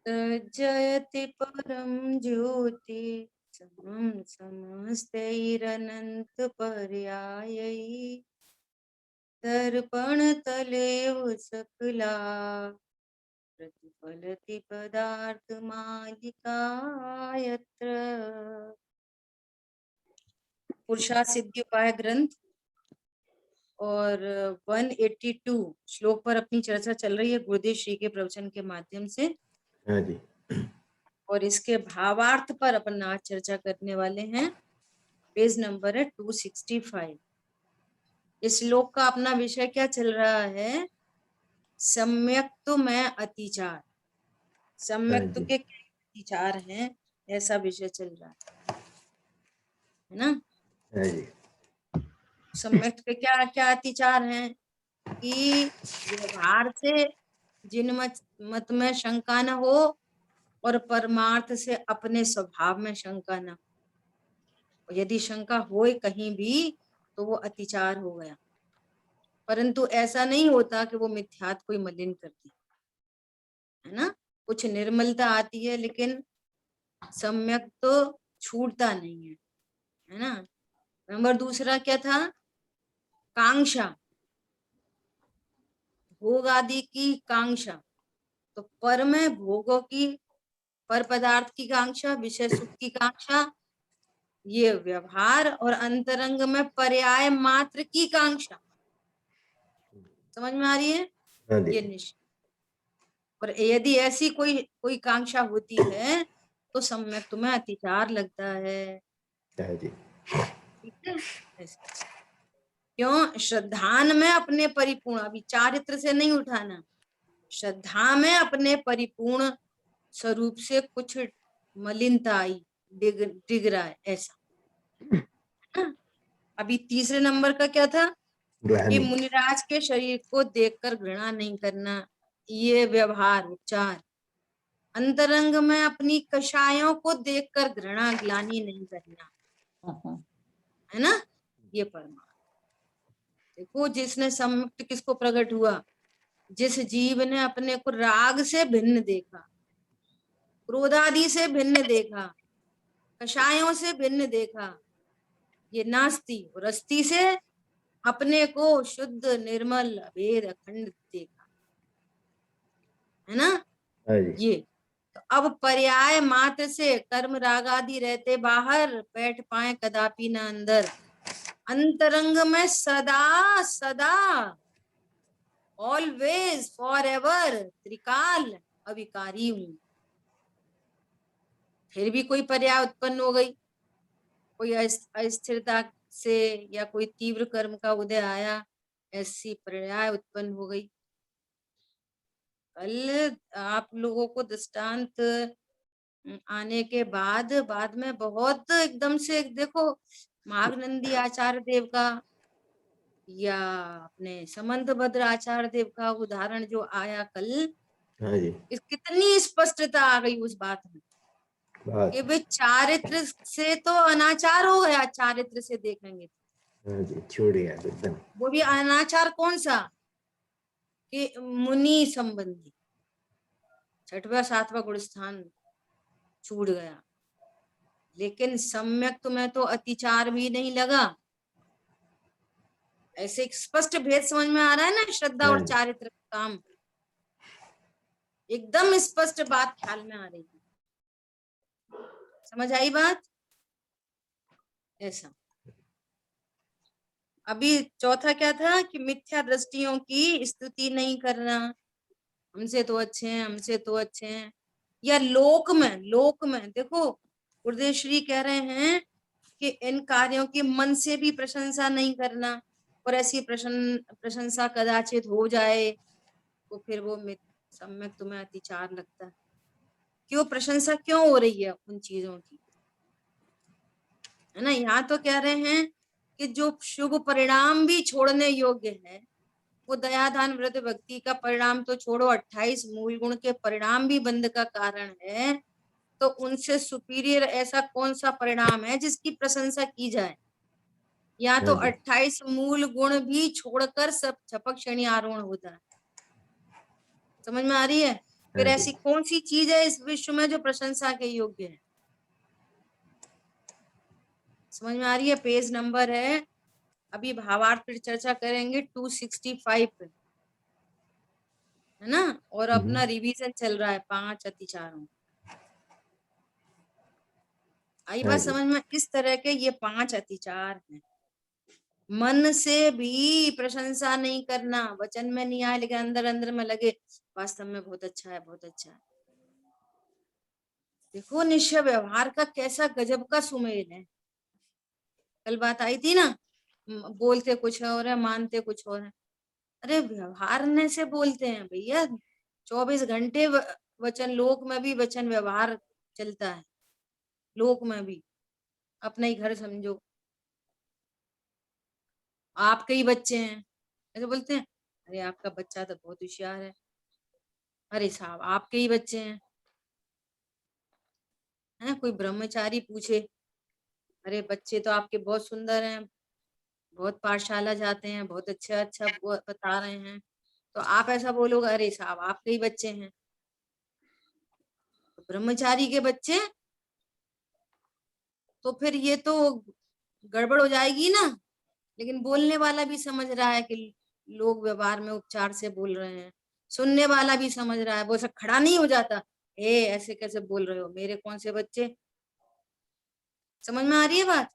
जयति परम ज्योति समं समस्तैरनंत पर्यायै दर्पण तलेव सकला प्रतिफलति पदार्थ मालिका यत्र। पुरुषार्थ सिद्धि उपाय ग्रंथ और 182 श्लोक पर अपनी चर्चा चल रही है गुरुदेव श्री के प्रवचन के माध्यम से। हाँ जी। और इसके भावार्थ पर अपन आज चर्चा करने वाले हैं। पेज नंबर है 265। इस श्लोक का अपना विषय क्या चल रहा है? सम्यक्त्व में अतिचार। सम्यक्त्व के क्या अतिचार हैं, ऐसा विषय चल रहा है ना। हाँ जी। सम्यक्त्व के क्या क्या अतिचार हैं कि व्यवहार से जिन मत में शंका न हो और परमार्थ से अपने स्वभाव में शंका न हो। यदि शंका हो कहीं भी तो वो अतिचार हो गया। परंतु ऐसा नहीं होता कि वो मिथ्यात्व कोई मलिन करती है ना। कुछ निर्मलता आती है लेकिन सम्यक तो छूटता नहीं है ना। नंबर दूसरा क्या था? कांक्षा, भोग आदि की कांक्षा। तो पर में भोगों की, पर पदार्थ की कांक्षा, विषय सुख की कांक्षा, ये व्यवहार, और अंतरंग में पर्याय मात्र की कांक्षा। समझ में आ रही है? ये निश्चय। और यदि ऐसी कोई कोई कांक्षा होती है तो सम्यक तुम्हें अतिचार लगता है। ठीक है। ऐसे क्यों? श्रद्धान में अपने परिपूर्ण, अभी चारित्र से नहीं उठाना, श्रद्धा में अपने परिपूर्ण स्वरूप से कुछ मलिनता आई, डिग रहा है ऐसा। अभी तीसरे नंबर का क्या था कि मुनिराज के शरीर को देखकर घृणा नहीं करना, ये व्यवहार उपचार। अंतरंग में अपनी कषायों को देखकर घृणा ग्लानि नहीं करना, है ना। ये परमार्थ। देखो, जिसने सम्मुक्त किसको प्रकट हुआ? जिस जीव ने अपने को राग से भिन्न देखा, क्रोधादि से भिन्न देखा, कषायों से भिन्न देखा, ये नास्ति और अस्थि से अपने को शुद्ध निर्मल अभेद अखंड देखा, है ना। ये तो अब पर्याय मात्र से कर्म राग आदि रहते बाहर, बैठ पाए कदापि न अंदर। अंतरंग में सदा सदा, ऑलवेज, फॉर एवर, त्रिकाल अविकारी हूं। फिर भी कोई पर्याय उत्पन्न हो गई, कोई अस्थिरता से या कोई तीव्र कर्म का उदय आया, ऐसी पर्याय उत्पन्न हो गई। कल आप लोगों को दृष्टांत आने के बाद में बहुत एकदम से देखो, माघनंदी आचार्य देव का या अपने समंत भद्र आचार्य देव का उदाहरण जो आया कल, इस कितनी स्पष्टता आ गई उस बात में कि वे चारित्र से तो अनाचार हो गया। चारित्र से देखेंगे छोड़ गया एकदम। वो भी अनाचार कौन सा? कि मुनि संबंधी 6वां 7वां गुण स्थान छूट गया। लेकिन सम्यक तुम्हें तो अतिचार भी नहीं लगा। ऐसे एक स्पष्ट भेद समझ में आ रहा है ना, श्रद्धा और चारित्र का काम एकदम स्पष्ट बात ख्याल में आ रही है। समझ आई बात? ऐसा। अभी चौथा क्या था कि मिथ्या दृष्टियों की स्तुति नहीं करना, हमसे तो अच्छे हैं, हमसे तो अच्छे हैं। या लोक में देखो, गुरुदेव श्री कह रहे हैं कि इन कार्यों की मन से भी प्रशंसा नहीं करना, और ऐसी प्रशंसा कदाचित हो जाए तो फिर वो सम्यक तुम्हें अतिचार लगता है। क्यों प्रशंसा क्यों हो रही है उन चीजों की, है ना। यहाँ तो कह रहे हैं कि जो शुभ परिणाम भी छोड़ने योग्य है, वो दयादान व्रत भक्ति का परिणाम तो छोड़ो, 28 मूल गुण के परिणाम भी बंध का कारण है। तो उनसे सुपीरियर ऐसा कौन सा परिणाम है जिसकी प्रशंसा की जाए? या तो 28 मूल गुण भी छोड़कर सब छपक क्षणी आरोहण होता है। समझ में आ रही है? फिर हाँ ऐसी जी। कौन सी चीज है इस विश्व में जो प्रशंसा के योग्य है? समझ में आ रही है? पेज नंबर है, अभी भावार्थ पर चर्चा करेंगे 265 पे, है ना? और अपना रिवीजन चल रहा है 5 अतिचारों। आई हाँ बात जी। समझ में? इस तरह के ये 5 अतिचार हैं। मन से भी प्रशंसा नहीं करना, वचन में नहीं आए लेकिन अंदर अंदर में लगे वास्तव में बहुत अच्छा है, बहुत अच्छा है। देखो निश्चय व्यवहार का कैसा गजब का सुमेल है। कल बात आई थी ना, बोलते कुछ और है, मानते कुछ और है। अरे व्यवहारने से बोलते हैं भैया, 24 घंटे वचन, लोक में भी वचन व्यवहार चलता है, लोक में भी। अपना ही घर समझो, आपके ही बच्चे हैं, ऐसे बोलते हैं अरे आपका बच्चा तो बहुत होशियार है। अरे साहब आपके ही बच्चे हैं। है कोई ब्रह्मचारी पूछे, अरे बच्चे तो आपके बहुत सुंदर हैं, बहुत पाठशाला जाते हैं, बहुत अच्छा अच्छा बता रहे हैं, तो आप ऐसा बोलोगे अरे साहब आपके ही बच्चे हैं। तो ब्रह्मचारी के बच्चे, तो फिर ये तो गड़बड़ हो जाएगी ना। लेकिन बोलने वाला भी समझ रहा है कि लोग व्यवहार में उपचार से बोल रहे हैं, सुनने वाला भी समझ रहा है, वो सब खड़ा नहीं हो जाता, ए ऐसे कैसे बोल रहे हो, मेरे कौन से बच्चे। समझ में आ रही है बात?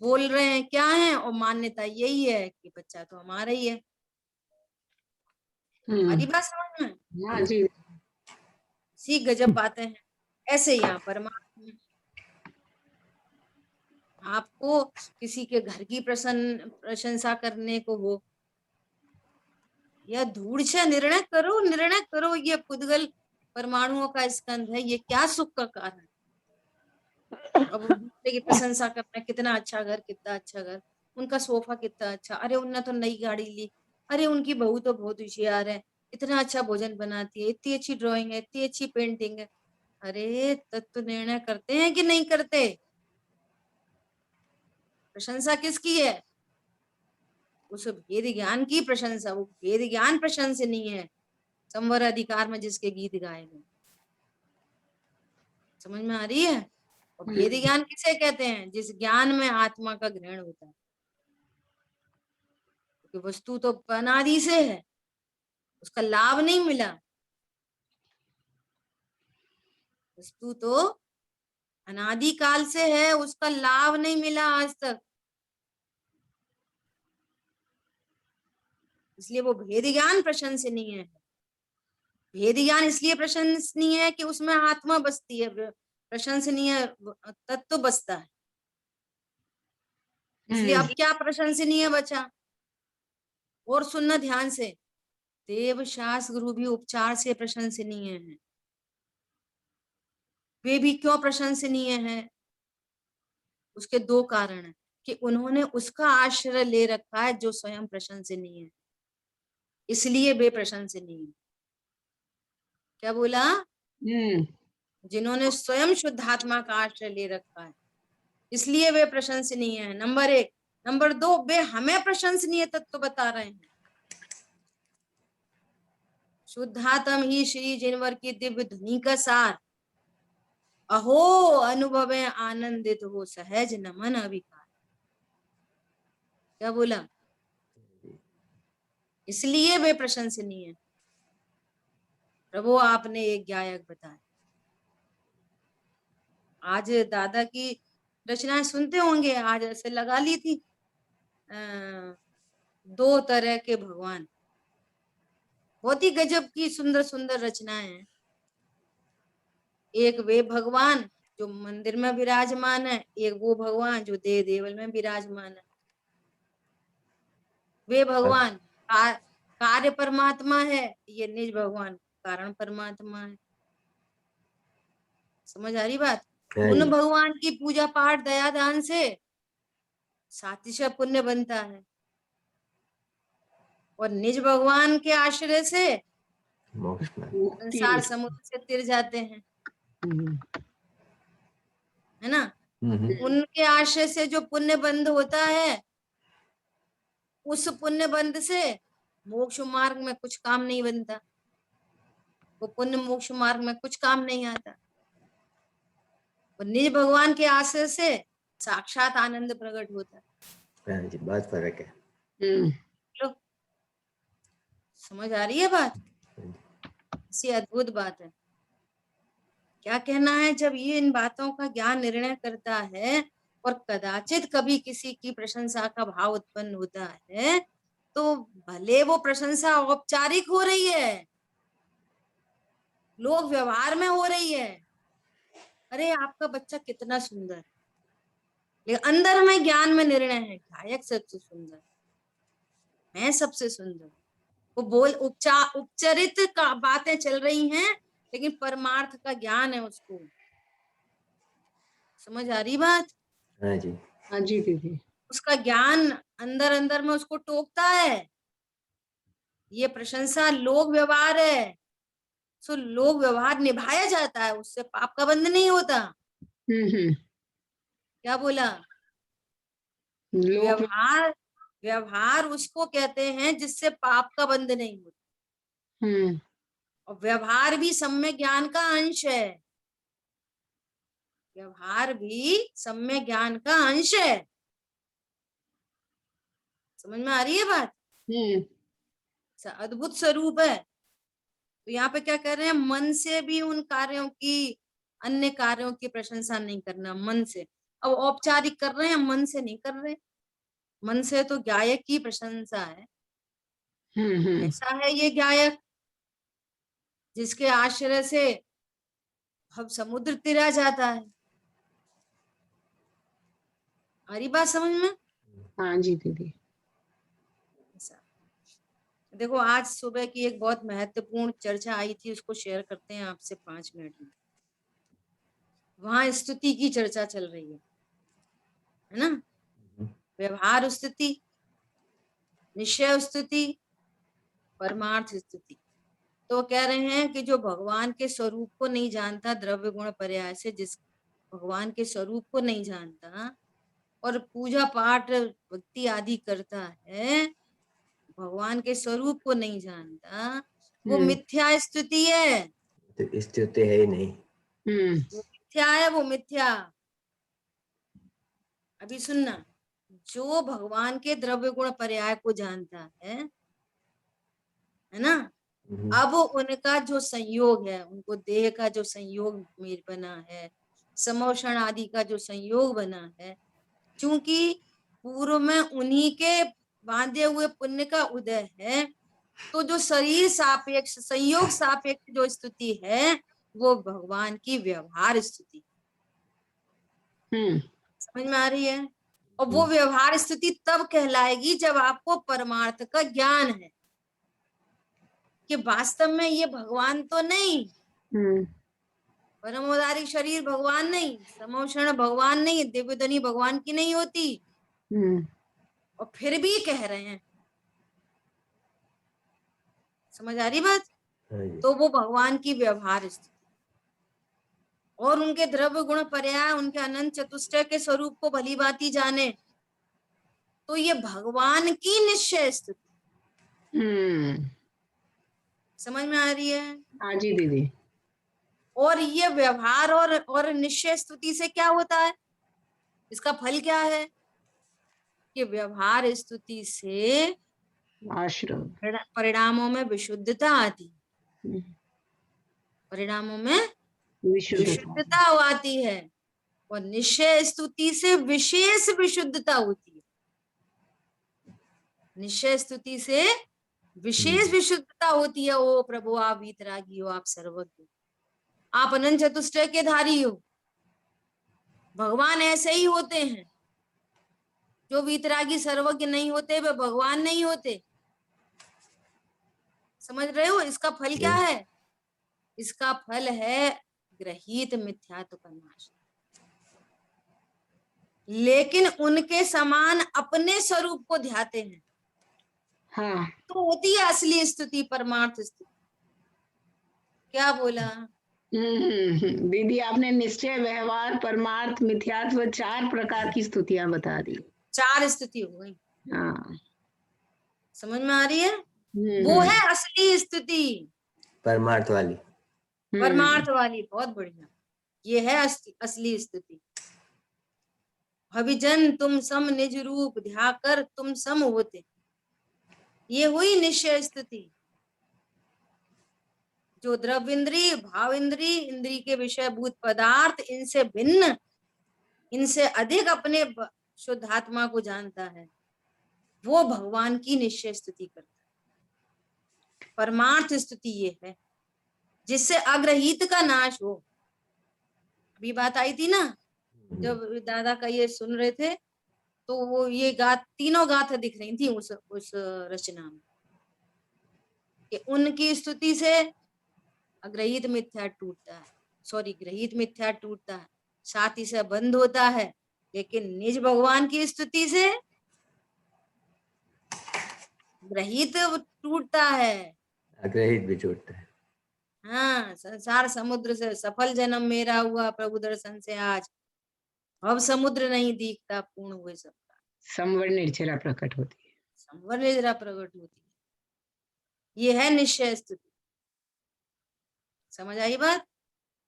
बोल रहे हैं क्या है, और मान्यता यही है कि बच्चा तो हमारा ही है। आ रही बात समझ में? हाँ जी। सी गजब बातें हैं। ऐसे यहाँ परमात्मा में आपको किसी के घर की प्रशंसा करने को हो, या धूड़ से निर्णय करो, निर्णय करो, ये पुद्गल परमाणुओं का स्कंध है, ये क्या सुख का कारण है। अब दूसरे की प्रशंसा करना, कितना अच्छा घर, कितना अच्छा घर, उनका सोफा कितना अच्छा, अरे उनने तो नई गाड़ी ली, अरे उनकी बहू तो बहुत होशियार है, इतना अच्छा भोजन बनाती है, इतनी अच्छी ड्राइंग है, इतनी अच्छी पेंटिंग है। अरे तत्व निर्णय करते हैं कि नहीं करते? प्रशंसा किसकी है? उस भेद ज्ञान की प्रशंसा। वो भेद ज्ञान प्रशंसनीय है, संवर अधिकार में जिसके गीत गाए गए। समझ में आ रही है? और भेद ज्ञान किसे कहते हैं? जिस ज्ञान में आत्मा का ग्रहण होता है, क्योंकि वस्तु तो अनादि से है, उसका लाभ नहीं मिला। वस्तु तो अनादि काल से है, उसका लाभ नहीं मिला आज तक, इसलिए वो भेद ज्ञान प्रशंसनीय है। भेद ज्ञान इसलिए प्रशंसनीय है कि उसमें आत्मा बसती है, प्रशंसनीय तत्व बसता है। इसलिए अब क्या प्रशंसनीय बचा? और सुनना ध्यान से, देव शास्त्र गुरु भी उपचार से प्रशंसनीय है। वे भी क्यों प्रशंसनीय है? उसके 2 कारण है कि उन्होंने उसका आश्रय ले रखा है जो स्वयं प्रशंसनीय है, इसलिए वे प्रशंसनीय है। क्या बोला? जिन्होंने स्वयं शुद्धात्मा का आश्रय ले रखा है, इसलिए वे प्रशंसनीय है, नंबर 1। नंबर 2, वे हमें प्रशंसनीय तत्व बता रहे हैं। शुद्धात्म ही श्री जिनवर की दिव्य धुनी का सार, अहो अनुभवे आनंदित हो सहज नमन अविकार। क्या बोला? इसलिए वे प्रशंसनीय है। प्रभु आपने एक गायक बताया, आज दादा की रचनाएं सुनते होंगे, आज ऐसे लगा ली थी 2 तरह के भगवान, बहुत ही गजब की सुंदर सुंदर रचनाएं हैं। एक वे भगवान जो मंदिर में विराजमान है, एक वो भगवान जो देव देवल में विराजमान है। वे भगवान कार्य परमात्मा है, ये निज भगवान कारण परमात्मा है। समझ आ रही बात? हाँ उन जी। भगवान की पूजा पाठ दया दान से सातिशय पुण्य बनता है, और निज भगवान के आश्रय से मोक्ष में। संसार समुद्र से तिर जाते हैं, है ना? उनके आश्रय से जो पुण्य बंध होता है, उस पुण्य बंध से मोक्ष मार्ग में कुछ काम नहीं बनता। वो पुण्य मोक्ष मार्ग में कुछ काम नहीं आता। और निज भगवान के आश्रय से साक्षात आनंद प्रकट होता है। हाँ जी, बहुत फर्क है। लो, समझ आ रही है बात? हाँ जी। ऐसी अद्भुत बात है। क्या कहना है, जब ये इन बातों का ज्ञान निर्णय करता है और कदाचित कभी किसी की प्रशंसा का भाव उत्पन्न होता है, तो भले वो प्रशंसा औपचारिक हो रही है, लोग व्यवहार में हो रही है, अरे आपका बच्चा कितना सुंदर है, लेकिन अंदर में ज्ञान में निर्णय है, गायक सबसे सुंदर, मैं सबसे सुंदर। वो बोल उपचरित का बातें चल रही हैं, लेकिन परमार्थ का ज्ञान है उसको। समझ आ रही बात? हाँ जी। हाँ जी दीदी। उसका ज्ञान अंदर अंदर में उसको टोकता है, ये प्रशंसा लोक व्यवहार है, सो लोक व्यवहार निभाया जाता है, उससे पाप का बंध नहीं होता। क्या बोला? लोक व्यवहार, व्यवहार उसको कहते हैं जिससे पाप का बंध नहीं होता। और व्यवहार भी सम्यक ज्ञान का अंश है, व्यवहार भी सम्यक ज्ञान का अंश है। समझ में आ रही है बात? अद्भुत स्वरूप है। तो यहाँ पे क्या कर रहे हैं, मन से भी उन कार्यों की, अन्य कार्यों की प्रशंसा नहीं करना, मन से। अब औपचारिक कर रहे हैं, मन से नहीं कर रहे। मन से तो गायक की प्रशंसा है। ऐसा है ये गायक जिसके आश्रय से भव समुद्र तिरा जाता है। हरी बात समझ में? हाँ जी दीदी। देखो, आज सुबह की एक बहुत महत्वपूर्ण चर्चा आई थी, उसको शेयर करते हैं आपसे 5 मिनट में। वहां स्तुति की चर्चा चल रही है ना? व्यवहार स्तुति, निश्चय स्तुति, परमार्थ स्तुति। तो कह रहे हैं कि जो भगवान के स्वरूप को नहीं जानता, द्रव्य गुण पर्याय से जिस भगवान के स्वरूप को नहीं जानता और पूजा पाठ भक्ति आदि करता है, भगवान के स्वरूप को नहीं जानता, वो मिथ्या स्तुति है। तो स्तुति है ही नहीं। वो मिथ्या है, वो मिथ्या। अभी सुनना, जो भगवान के द्रव्य गुण पर्याय को जानता है ना, अब उनका जो संयोग है, उनको देह का जो संयोग बना है, समोषण आदि का जो संयोग बना है, क्योंकि पूर्व में उन्हीं के बांधे हुए पुण्य का उदय है, तो जो शरीर सापेक्ष, संयोग सापेक्ष जो स्तुति है, वो भगवान की व्यवहार स्तुति। समझ में आ रही है? और वो व्यवहार स्तुति तब कहलाएगी जब आपको परमार्थ का ज्ञान है कि वास्तव में ये भगवान तो नहीं, परमोदारिक शरीर भगवान नहीं, समोषण भगवान नहीं, दिव्यधनी भगवान की नहीं होती, और फिर भी कह रहे हैं। समझ आ रही बात? तो वो भगवान की व्यवहार स्थिति और उनके द्रव्य गुण पर्याय, उनके अनंत चतुष्टय के स्वरूप को भली भांति जाने, तो ये भगवान की निश्चय स्थिति। समझ में आ रही है? हाँ जी दीदी। और ये व्यवहार और निश्चय स्तुति से क्या होता है, इसका फल क्या है कि व्यवहार स्तुति से आश्रम परिणामों में विशुद्धता आती, परिणामों में विशुद्धता आती है, और निश्चय स्तुति से विशेष विशुद्धता होती है। निश्चय स्तुति से विशेष विशुद्धता होती है। ओ प्रभु, आप वीतरागी हो, आप सर्वज्ञ, आप अनंत चतुष्टय के धारी हो। भगवान ऐसे ही होते हैं, जो वीतरागी सर्वज्ञ नहीं होते वे भगवान नहीं होते। समझ रहे हो? इसका फल क्या है? इसका फल है ग्रहीत मिथ्यात्व का नाश। लेकिन उनके समान अपने स्वरूप को ध्याते हैं, हाँ, तो होती है असली स्तुति, परमार्थ स्तुति। क्या बोला दीदी? आपने निश्चय, व्यवहार, परमार्थ, मिथ्यात्व 4 प्रकार की स्तुतियां बता दी। 4 स्तुति हो गई। हाँ, समझ में आ रही है? वो है असली स्तुति, परमार्थ वाली। परमार्थ वाली, बहुत बढ़िया। ये है असली स्तुति। भविजन तुम सम निज रूप ध्याकर तुम सम होते, ये हुई निश्चय स्तुति। जो द्रव्य इंद्री, भाव इंद्री, इंद्री के विषय भूत पदार्थ, इनसे भिन्न, इनसे अधिक अपने शुद्ध आत्मा को जानता है, वो भगवान की निश्चय स्तुति करता है। परमार्थ स्तुति ये है जिससे अग्रहित का नाश हो। अभी बात आई थी ना, जब दादा का ये सुन रहे थे, तो वो ये तीनों गाथा दिख रही थी उस रचना में, कि उनकी स्तुति से अग्रहित मिथ्या टूटता है, सॉरी ग्रहित मिथ्या टूटता है, साथ ही से बंद होता है। लेकिन निज भगवान की स्तुति से ग्रहित टूटता है, अग्रहित भी टूटता है। हाँ, संसार समुद्र से सफल जन्म मेरा हुआ प्रभु दर्शन से आज, अब समुद्र नहीं दिखता पूर्ण हुए सबका, संवर निर्जरा प्रकट होती है, संवर निर्जरा प्रकट होती है। ये है निश्चय स्तुति। समझ आई बात?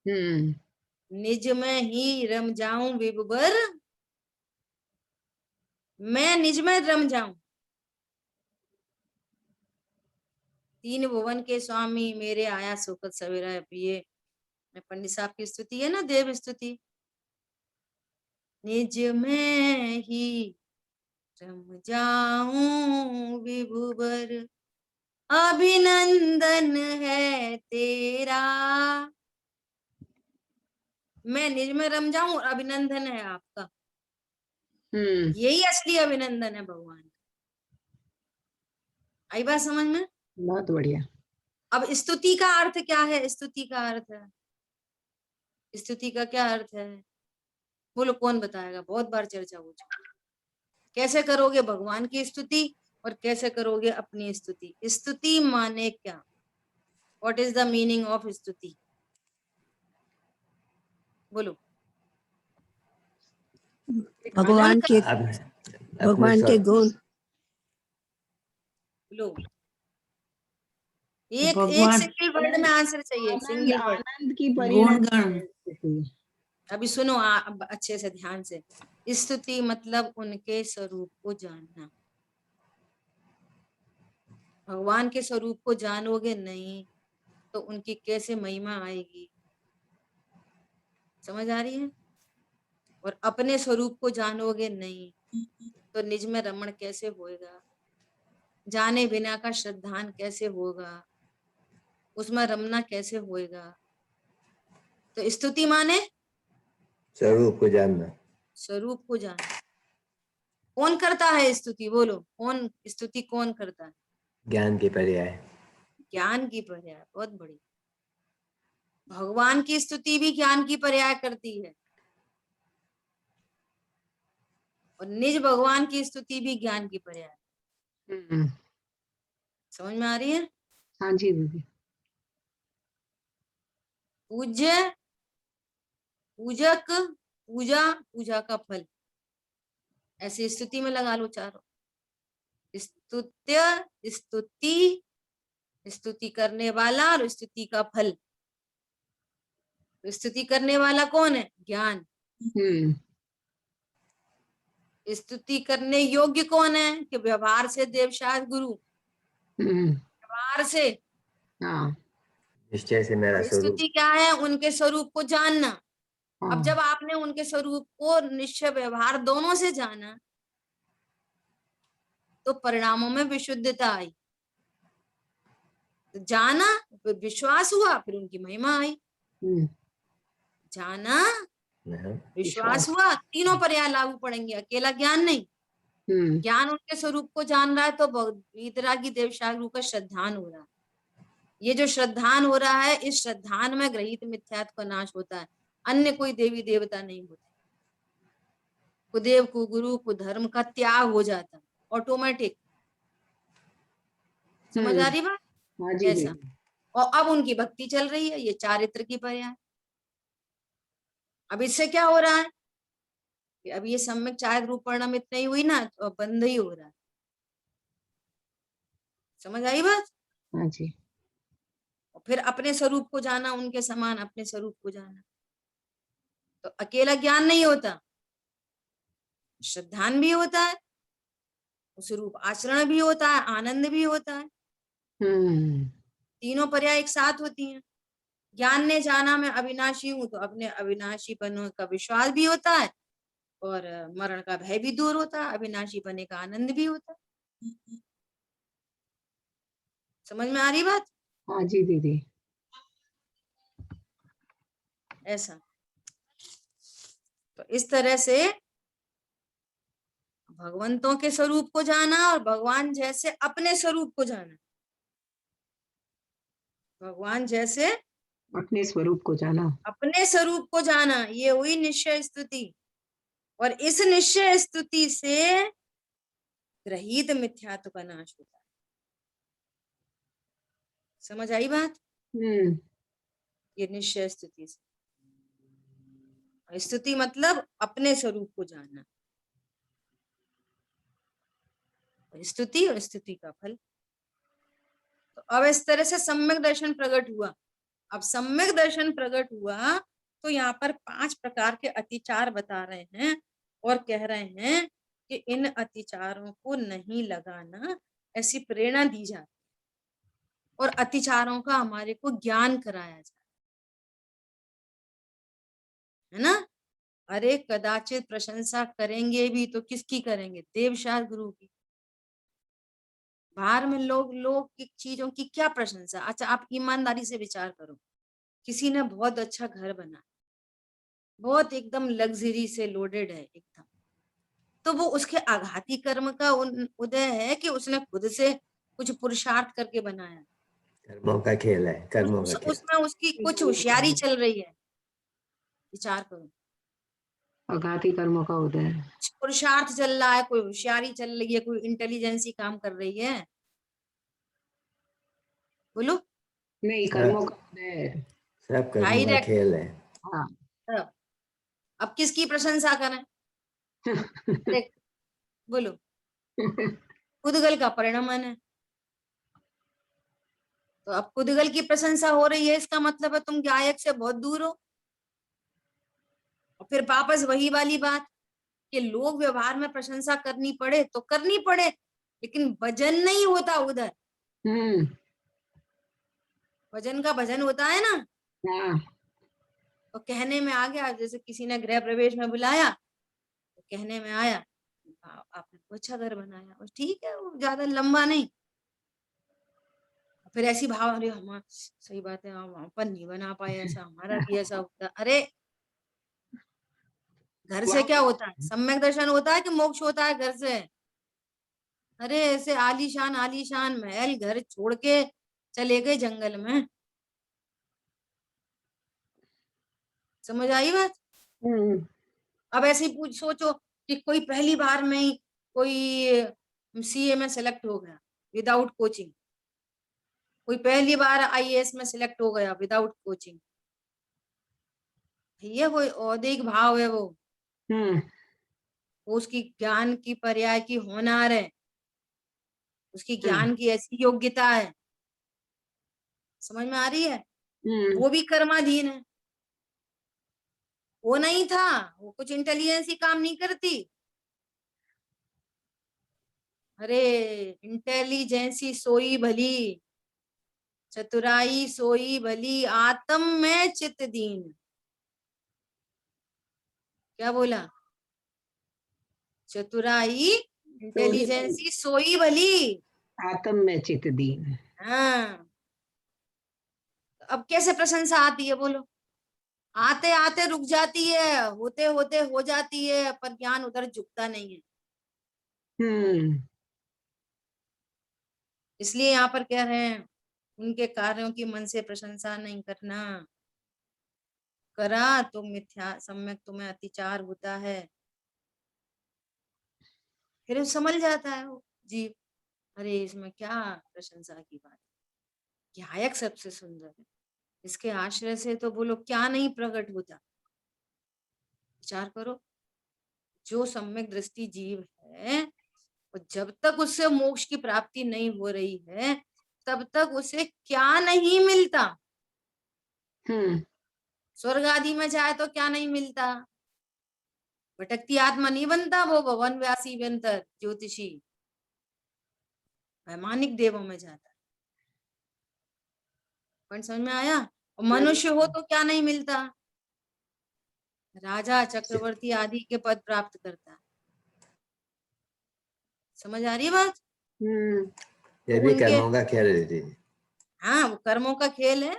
निज में ही रम जाऊं विभुवर, मैं निज में रम जाऊं। तीन भुवन के स्वामी मेरे आया सुखद सवेरा पिए, पंडित साहब की स्तुति है ना, देव स्तुति। निज में ही रम जाऊं विभुवर, अभिनंदन है तेरा। मैं निज में रम जाऊं और अभिनंदन है आपका, यही असली अभिनंदन है भगवान का। आई बात समझ में? बहुत बढ़िया। अब स्तुति का अर्थ क्या है? स्तुति का अर्थ है, स्तुति का क्या अर्थ है बोलो, कौन बताएगा? बहुत बार चर्चा हो चुकी। कैसे करोगे भगवान की स्तुति और कैसे करोगे अपनी स्तुति? स्तुति माने क्या? What is the meaning of स्तुति? बोलो। भगवान के गुण, बोलो। एक सिंगल वर्ड में आंसर चाहिए, सिंगल वर्ड। आनंद की परिणति। अभी सुनो अच्छे से ध्यान से। स्तुति मतलब उनके स्वरूप को जानना। भगवान के स्वरूप को जानोगे नहीं तो उनकी कैसे महिमा आएगी? समझ आ रही है? और अपने स्वरूप को जानोगे नहीं तो निज में रमण कैसे होएगा? जाने बिना का श्रद्धान कैसे होगा? उसमें रमना कैसे होएगा? तो स्तुति माने स्वरूप को जानना, स्वरूप को जानना। कौन करता है स्तुति? बोलो, कौन स्तुति कौन करता है? ज्ञान की पर्याय। ज्ञान की पर्याय, बहुत बड़ी। भगवान की स्तुति भी ज्ञान की पर्याय करती है और निज भगवान की स्तुति भी ज्ञान की पर्याय। समझ में आ रही है? हाँ जी दीदी। पूज्य, पूजक, पूजा, पूजा का फल, ऐसी स्तुति में लगा लो चारों। स्तुत्य, स्तुति, स्तुति करने वाला और स्तुति का फल। स्तुति करने वाला कौन है? ज्ञान। स्तुति करने योग्य कौन है? कि व्यवहार से देवशास्त्र गुरु, व्यवहार से, निश्चय से मेरा स्वरूप। स्तुति क्या है? उनके स्वरूप को जानना। अब जब आपने उनके स्वरूप को निश्चय व्यवहार दोनों से जाना तो परिणामों में विशुद्धता आई। तो जाना, विश्वास हुआ, फिर उनकी महिमा आई। जाना, विश्वास हुआ, तीनों पर्याय लागू पड़ेंगे, अकेला ज्ञान नहीं। ज्ञान उनके स्वरूप को जान रहा है तो वीतरागी देवशास्त्र का श्रद्धान हो रहा है। ये जो श्रद्धान हो रहा है, इस श्रद्धान में ग्रहित मिथ्यात्व का नाश होता है। अन्य कोई देवी देवता नहीं होते। कुदेव को गुरु को धर्म का त्याग हो जाता है ऑटोमेटिक। समझ आ रही बात? ऐसा। और अब उनकी भक्ति चल रही है, ये चारित्र की पर्याय। अब इससे क्या हो रहा है? अब ये सम्यक चारित्र रूप परिणमित नहीं हुई ना, तो बंद ही हो रहा है। समझ आई बात? हाँ जी। फिर अपने स्वरूप को जाना, उनके समान अपने स्वरूप को जाना। तो अकेला ज्ञान नहीं होता, श्रद्धान भी होता है, उस रूप आचरण भी होता है, आनंद भी होता है। तीनों पर्याय एक साथ होती हैं। ज्ञान ने जाना मैं अविनाशी हूं, तो अपने अविनाशी बनने का विश्वास भी होता है, और मरण का भय भी दूर होता है, अविनाशी बनने का आनंद भी होता है। समझ में आ रही बात? हाँ जी दीदी। ऐसा। तो इस तरह से भगवंतों के स्वरूप को जाना और भगवान जैसे अपने स्वरूप को जाना। भगवान जैसे अपने स्वरूप को जाना, अपने स्वरूप को जाना, ये हुई निश्चय स्तुति। और इस निश्चय स्तुति से ग्रहित मिथ्यात्व का नाश होता है। समझ आई बात? ये निश्चय स्तुति से, स्तुति मतलब अपने स्वरूप को जानना, स्तुति और स्तुति का फल। तो अब इस तरह से सम्यक दर्शन प्रकट हुआ। अब सम्यक दर्शन प्रकट हुआ तो यहाँ पर 5 प्रकार के अतिचार बता रहे हैं और कह रहे हैं कि इन अतिचारों को नहीं लगाना, ऐसी प्रेरणा दी जाती है और अतिचारों का हमारे को ज्ञान कराया जाता है ना। अरे कदाचित प्रशंसा करेंगे भी तो किसकी करेंगे? देवशास्त्र गुरु की। बाहर में लोग की चीजों की क्या प्रशंसा। अच्छा, आप ईमानदारी से विचार करो, किसी ने बहुत अच्छा घर बना, बहुत एकदम लग्जरी से लोडेड है एकदम, तो वो उसके आघाती कर्म का उदय है कि उसने खुद से कुछ पुरुषार्थ करके बनाया? कर्मों का खेल है, कर्मों का खेल। उसमें उसकी कुछ होशियारी चल रही है। विचार करो, आघाती कर्मों का उदय है। पुरुषार्थ चल रहा है, कोई होशियारी चल रही है, कोई इंटेलिजेंसी काम कर रही है। बोलो। नहीं, कर्मों का उदय है। सब कर्मों का डायरेक्ट। खेल है। हाँ। अब किसकी प्रशंसा करें? अरे बोलो, कुदगल का परिणाम है। तो अब कुदगल की प्रशंसा हो रही है, इसका मतलब है तुम गायक से बहुत दूर हो। और फिर वापस वही वाली बात कि लोग व्यवहार में प्रशंसा करनी पड़े तो करनी पड़े, लेकिन भजन नहीं होता उधर। भजन का भजन होता है ना। हाँ। तो कहने में आ गया, जैसे किसी ने गृह प्रवेश में बुलाया तो कहने में आया आपने अच्छा घर बनाया, और ठीक है, वो ज्यादा लंबा नहीं। फिर ऐसी भाव, अरे हमारा सही बात है, हम अपन नहीं बना पाए ऐसा, हमारा भी ऐसा होता। अरे घर से क्या होता है? सम्यक दर्शन होता है कि मोक्ष होता है घर से? अरे ऐसे आलीशान आलीशान महल घर छोड़ के चले गए जंगल में। समझ आई बात? अब ऐसे ही सोचो कि कोई पहली बार में ही कोई सीए में सेलेक्ट हो गया विदाउट कोचिंग, कोई पहली बार आईएएस में सिलेक्ट हो गया विदाउट कोचिंग। भैया वो औदिक भाव है, वो उसकी ज्ञान की पर्याय की होनार है, उसकी ज्ञान की ऐसी योग्यता है। समझ में आ रही है? वो भी कर्माधीन है। वो नहीं था, वो कुछ इंटेलिजेंस ही काम नहीं करती। अरे इंटेलिजेंसी सोई भली, चतुराई सोई भली, आत्म में चित दीन। क्या बोला? चतुराई इंटेलिजेंसी सोई भली, आत्म में चित दीन। हाँ। अब कैसे प्रशंसा आती है बोलो? आते आते रुक जाती है, होते होते हो जाती है, पर ज्ञान उधर झुकता नहीं है। इसलिए यहाँ पर कह रहे हैं उनके कार्यों की मन से प्रशंसा नहीं करना, करा तो मिथ्या सम्यक तुम्हें अतिचार होता है। फिर समझ जाता है वो जीव, अरे इसमें क्या प्रशंसा की बात, गायक सबसे सुंदर है, इसके आश्रय से तो बोलो क्या नहीं प्रकट होता। विचार करो, जो सम्यक दृष्टि जीव है, और जब तक उससे मोक्ष की प्राप्ति नहीं हो रही है, तब तक उसे क्या नहीं मिलता। स्वर्ग आदि में जाए तो क्या नहीं मिलता, भटकती आत्मा नहीं बनता, वो भवन व्यासी व्यंतर ज्योतिषी वैमानिक देवों में जाता है। पॉइंट समझ में आया। और मनुष्य हो तो क्या नहीं मिलता, राजा चक्रवर्ती आदि के पद प्राप्त करता है। समझ आ रही है बात। ये भी कर्मों का खेल है दीदी। हाँ, वो कर्मों का खेल है।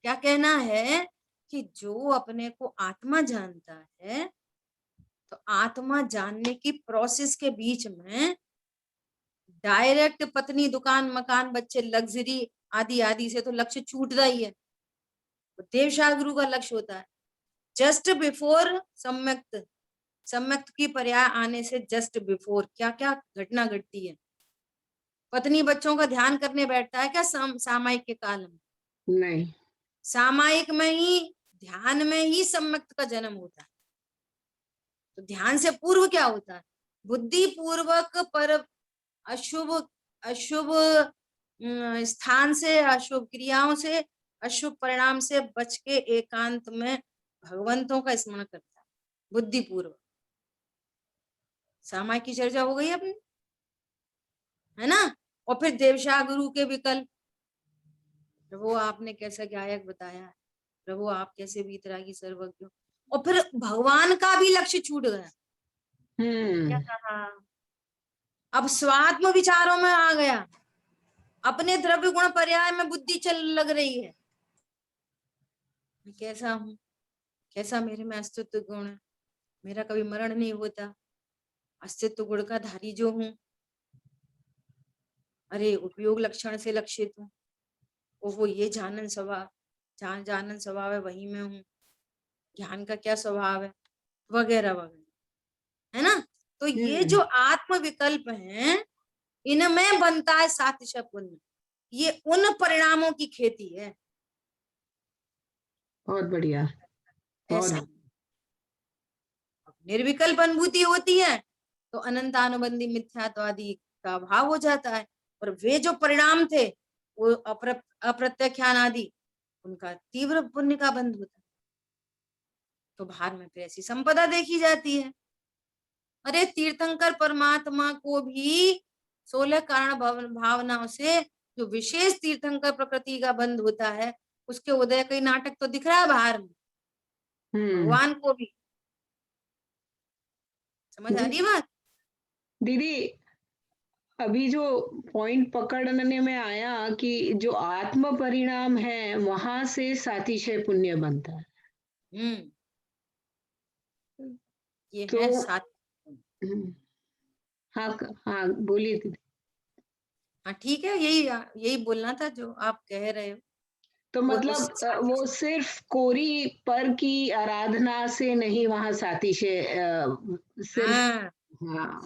क्या कहना है कि जो अपने को आत्मा जानता है, तो आत्मा जानने की प्रोसेस के बीच में डायरेक्ट पत्नी, दुकान, मकान, बच्चे, लग्जरी आदि आदि से तो लक्ष्य छूटता ही है। देवशाह गुरु का लक्ष्य होता है जस्ट बिफोर सम्यक्त, सम्यक्त की पर्याय आने से जस्ट बिफोर क्या क्या घटना घटती है। पत्नी बच्चों का ध्यान करने बैठता है क्या सामायिक के काल में? नहीं, सामायिक में ही, ध्यान में ही सम्यक्त का जन्म होता है। तो ध्यान से पूर्व क्या होता है, बुद्धि पूर्वक पर अशुभ अशुभ स्थान से, अशुभ क्रियाओं से, अशुभ परिणाम से बच के एकांत में भगवंतों का स्मरण करता है बुद्धि पूर्वक। सामायिक की चर्चा हो गई अपनी, है ना। और फिर देवशाह गुरु के विकल्प, प्रभु आपने कैसा गायक बताया, प्रभु आप कैसे वीतरागी सर्वज्ञ। और फिर भगवान का भी लक्ष्य छूट गया। क्या कहा, अब स्वात्म विचारों में आ गया, अपने द्रव्य गुण पर्याय में बुद्धि चल लग रही है। मैं कैसा हूं, कैसा मेरे में अस्तित्व गुण है, मेरा कभी मरण नहीं होता, अस्तित्व गुण का धारी जो हूं, अरे उपयोग लक्षण से लक्षित हूं, वो ये जानन स्वभाव, जानन स्वभाव है वही मैं हूँ, ज्ञान का क्या स्वभाव है, वगैरह वगैरह, है ना। तो ये जो आत्म विकल्प हैं, इनमें बनता है सातिशय पुण्य। ये उन परिणामों की खेती है। बहुत बढ़िया, बहुत ऐसा निर्विकल्प अनुभूति होती है तो अनंतानुबंधी मिथ्यात्वादी का अभाव हो जाता है। और वे जो परिणाम थे वो अप्रत्याख्यान आदि, उनका तीव्र पुण्य का बंध होता है। तो भार में फिर ऐसी संपदा देखी जाती है। अरे तीर्थंकर परमात्मा को भी 16 कारण भावनाओं से जो विशेष तीर्थंकर प्रकृति का बंध होता है, उसके उदय का नाटक तो दिख रहा है बाहर में। भगवान को भी समझ आ रही है बात दीदी। अभी जो पॉइंट पकड़ने में आया कि जो आत्म परिणाम है वहां से सातिशय पुण्य बनता है। ये तो है सात। हाँ हाँ, बोलिए दीदी। हाँ ठीक है, यही यही बोलना था जो आप कह रहे हो। तो मतलब वो सिर्फ कोरी पर की आराधना से नहीं वहां सातिशय सिर्फ। हाँ, हाँ,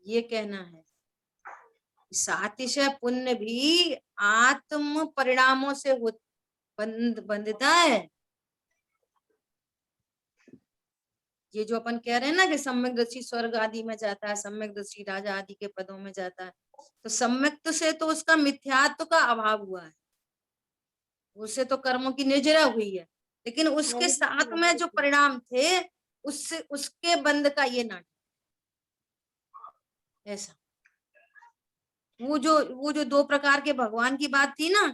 ये कहना है, सातिशय पुण्य भी आत्म परिणामों से बंधता है। ये जो अपन कह रहे हैं ना कि सम्यक दृष्टि स्वर्ग आदि में जाता है, सम्यक दृष्टि राजा आदि के पदों में जाता है, तो सम्यक से तो उसका मिथ्यात्व का अभाव हुआ है, उससे तो कर्मों की निर्जरा हुई है। लेकिन उसके साथ में जो परिणाम थे, उससे उसके बंध का ये नाटक ऐसा। वो जो 2 प्रकार के भगवान की बात थी ना,